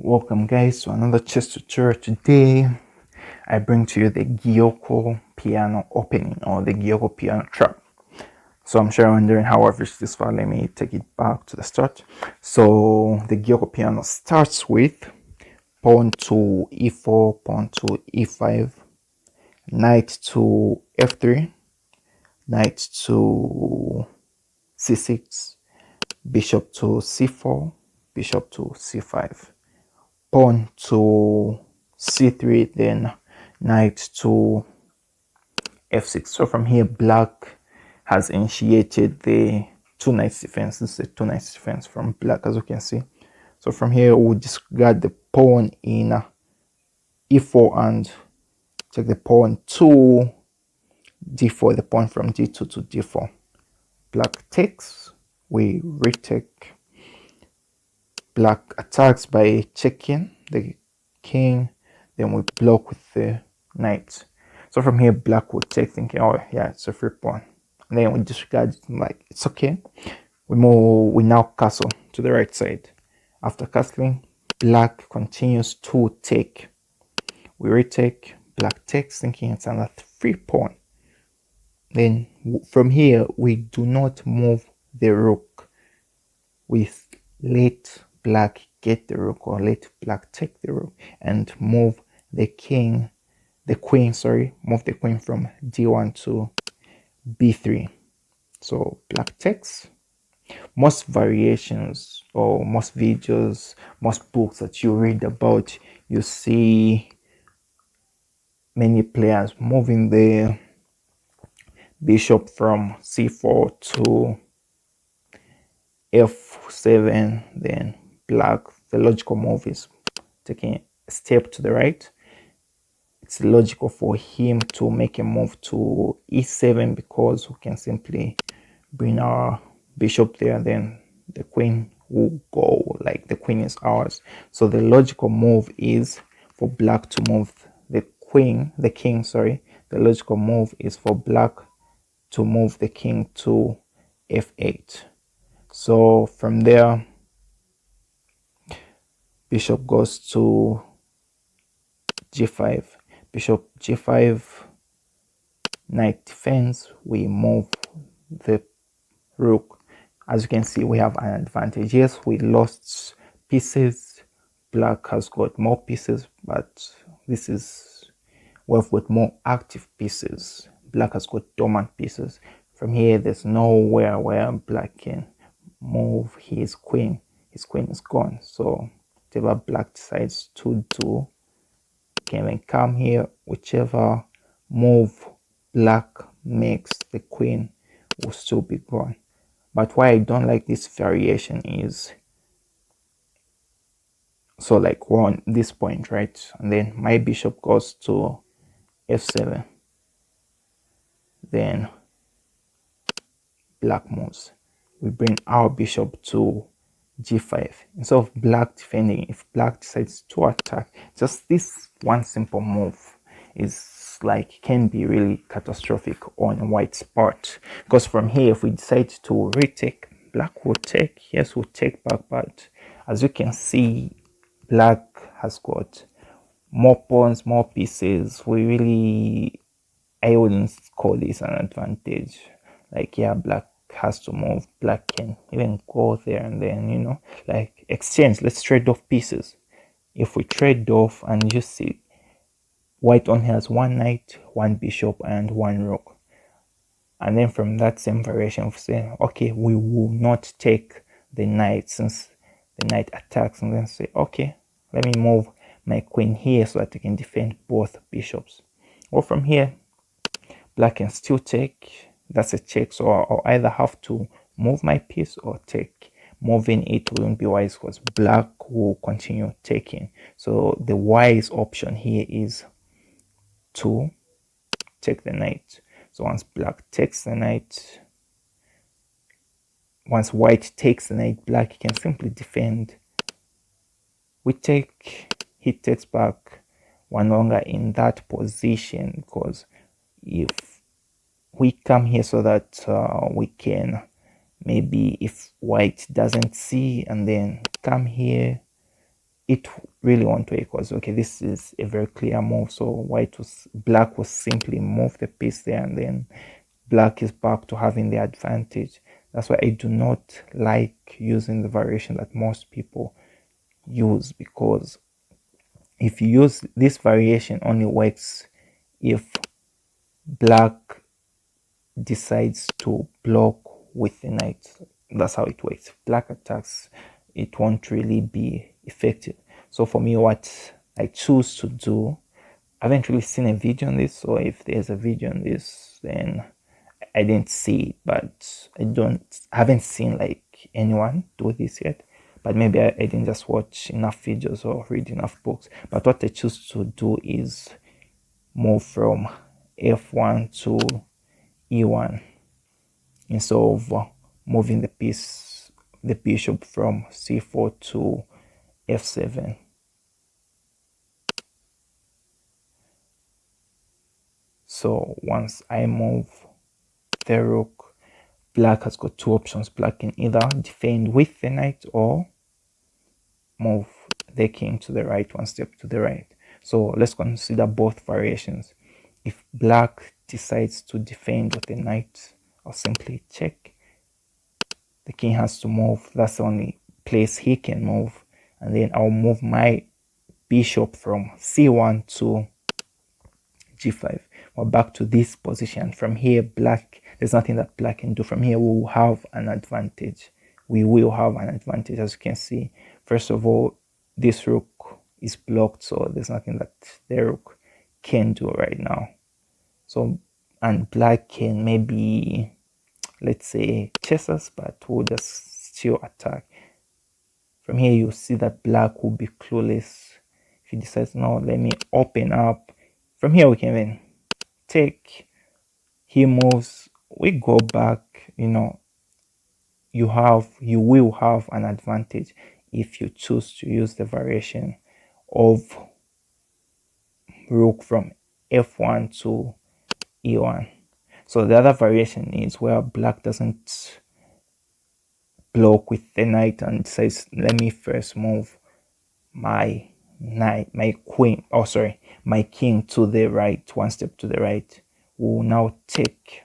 Welcome guys to another chess tutorial. Today I bring to you the Giuoco piano opening or the Giuoco piano trap. So I'm sure you're wondering how I've reached this far. Let me take it back to the start. So the Giuoco piano starts with pawn to e4, pawn to e5, knight to f3, knight to c6, bishop to c4, bishop to c5, pawn to c3, then knight to f6. So from here, black has initiated the two knights defense. This is a two knights defense from black, as you can see. So from here, we'll discard the pawn in e4 and take the pawn to d4, the pawn from d2 to d4. Black takes, we retake. Black attacks by checking the king, then we block with the knight. So from here, black will take, thinking, oh yeah, it's a free pawn. And then we disregard it, like it's okay. We now castle to the right side. After castling, black continues to take. We retake, black takes, thinking it's another free pawn. Then from here, we do not move the rook. We let black get the rook, or let black take the rook and move the queen, move the queen from d1 to b3. So black takes. Most variations or most videos, most books that you read about, you see many players moving the bishop from c4 to f7. Then black, the logical move is taking a step to the right. It's logical for him to make a move to e7 because we can simply bring our bishop there, then the queen will go, like the queen is ours. So the logical move is for black to move the king. The logical move is for black to move the king to f8. So from there, bishop goes to g5, bishop g5, knight defense. We move the rook. As you can see, we have an advantage. Yes, we lost pieces. Black has got more pieces, but we've got more active pieces. Black has got dormant pieces. From here, there's nowhere where black can move his queen. His queen is gone. So whatever black decides to do can then come here. Whichever move black makes, the queen will still be gone. But why I don't like this variation is, so like we're on this point, right? And then my bishop goes to f7. Then black moves. We bring our bishop to g5. Instead of black defending, if black decides to attack, just this one simple move is like can be really catastrophic on white's part. Because from here, if we decide to retake, black will take. Yes, we'll take back, but as you can see, black has got more pawns, more pieces. I wouldn't call this an advantage. Like, yeah, black has to move. Black can even go there and then, like exchange. Let's trade off pieces. If we trade off, and you see, white only has one knight, one bishop, and one rook. And then from that same variation of saying, okay, we will not take the knight since the knight attacks, and then say, okay, let me move my queen here so that I can defend both bishops. Or from here, black can still take. That's a check, so I'll either have to move my piece or take. Moving it wouldn't be wise because black will continue taking. So the wise option here is to take the knight. So once black takes the knight, once white takes the knight, black can simply defend. We take, he takes back. We're no longer in that position, because if we come here so that we can, maybe if white doesn't see, and then come here, it really won't work, because okay, this is a very clear move. So black was simply move the piece there, and then black is back to having the advantage. That's why I do not like using the variation that most people use, because if you use this variation, only works if black decides to block with the knight. That's how it works. Black attacks, it won't really be effective. So for me, what I choose to do, I haven't really seen a video on this, so if there's a video on this, then I didn't see it, but I haven't seen like anyone do this yet. But maybe I didn't just watch enough videos or read enough books. But what I choose to do is move from f1 to e1, instead of moving the bishop from c4 to f7. So once I move the rook, black has got two options. Black can either defend with the knight or move the king to the right, one step to the right. So let's consider both variations. If black decides to defend with the knight, I'll simply check. The king has to move. That's the only place he can move. And then I'll move my bishop from c1 to g5. We're back to this position. From here, black, there's nothing that black can do. From here, we will have an advantage. We will have an advantage, as you can see. First of all, this rook is blocked, so there's nothing that the rook can do right now. So, and black can maybe, let's say, chase us, but we'll just still attack. From here, you see that black will be clueless. If he decides, no, let me open up. From here, we can then take. He moves. We go back. You will have an advantage if you choose to use the variation of rook from f1 to e1. So the other variation is where black doesn't block with the knight and says, let me first move my my king to the right, one step to the right. We'll now take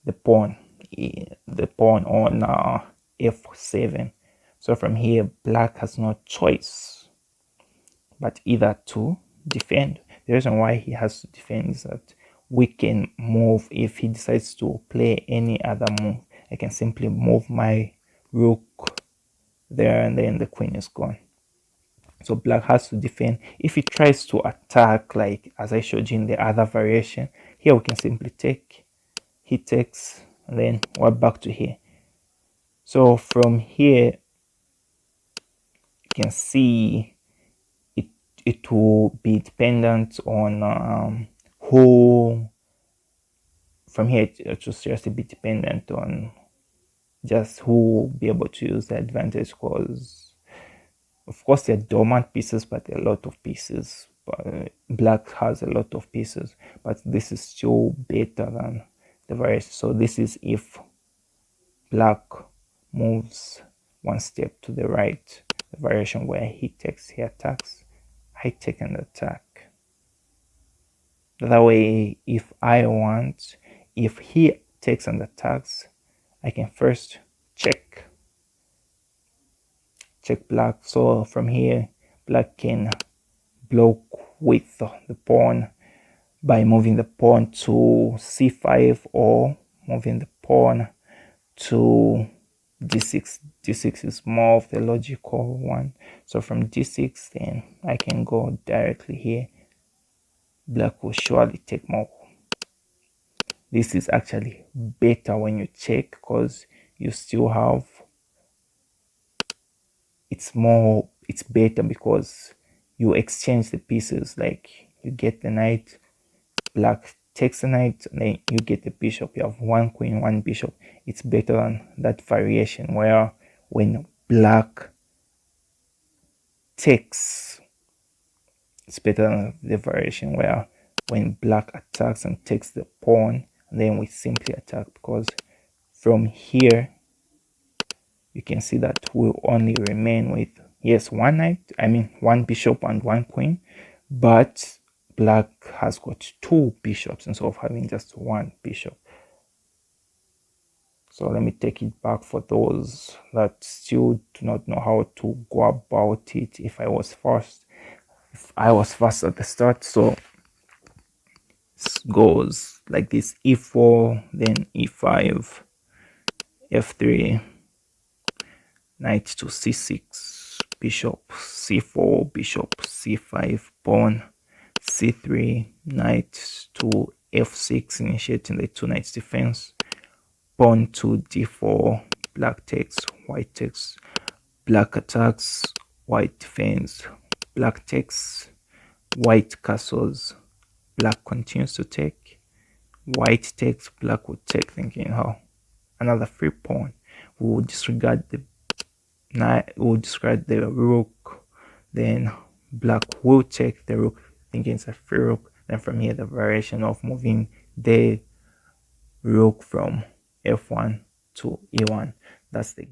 the pawn on f7. So from here, black has no choice but either to defend. The reason why he has to defend is that we can move. If he decides to play any other move, I can simply move my rook there, and then the queen is gone. So black has to defend. If he tries to attack, like as I showed you in the other variation, here we can simply take. He takes, and then we're back to here. So from here, you can see it will be dependent on who. From here, it will seriously be dependent on just who will be able to use the advantage, because of course they're dormant pieces, but there are a lot of pieces. But black has a lot of pieces, but this is still better than the variation. So this is if black moves one step to the right, the variation where he takes, he attacks, I take and attack. That way, if he takes and attacks, I can first check black. So from here, black can block with the pawn by moving the pawn to c5 or moving the pawn to d6. d6 is more of the logical one. So from d6, then I can go directly here. Black will surely take more. This is actually better when you check, because you still have, it's better because you exchange the pieces. Like you get the knight, black takes the knight, and then you get the bishop. You have one queen, one bishop. It's better than that variation where when black takes, it's better than the variation where when black attacks and takes the pawn, and then we simply attack, because from here you can see that we'll only remain with yes, one knight, I mean one bishop and one queen, but black has got two bishops instead of having just one bishop. So let me take it back for those that still do not know how to go about it. If I was first at the start. So it goes like this: e4, then e5, f3, knight to c6, bishop c4, bishop c5, pawn c3, knight to f6, initiating the two knights defense, pawn to d4, black takes, white takes, black attacks, white defends, black takes, white castles, black continues to take, white takes, black would take, thinking how another free pawn. We will disregard the knight, we will discard the rook, then black will take the rook, thinking it's a free rook. Then from here the variation of moving the rook from f1 to e1. That's the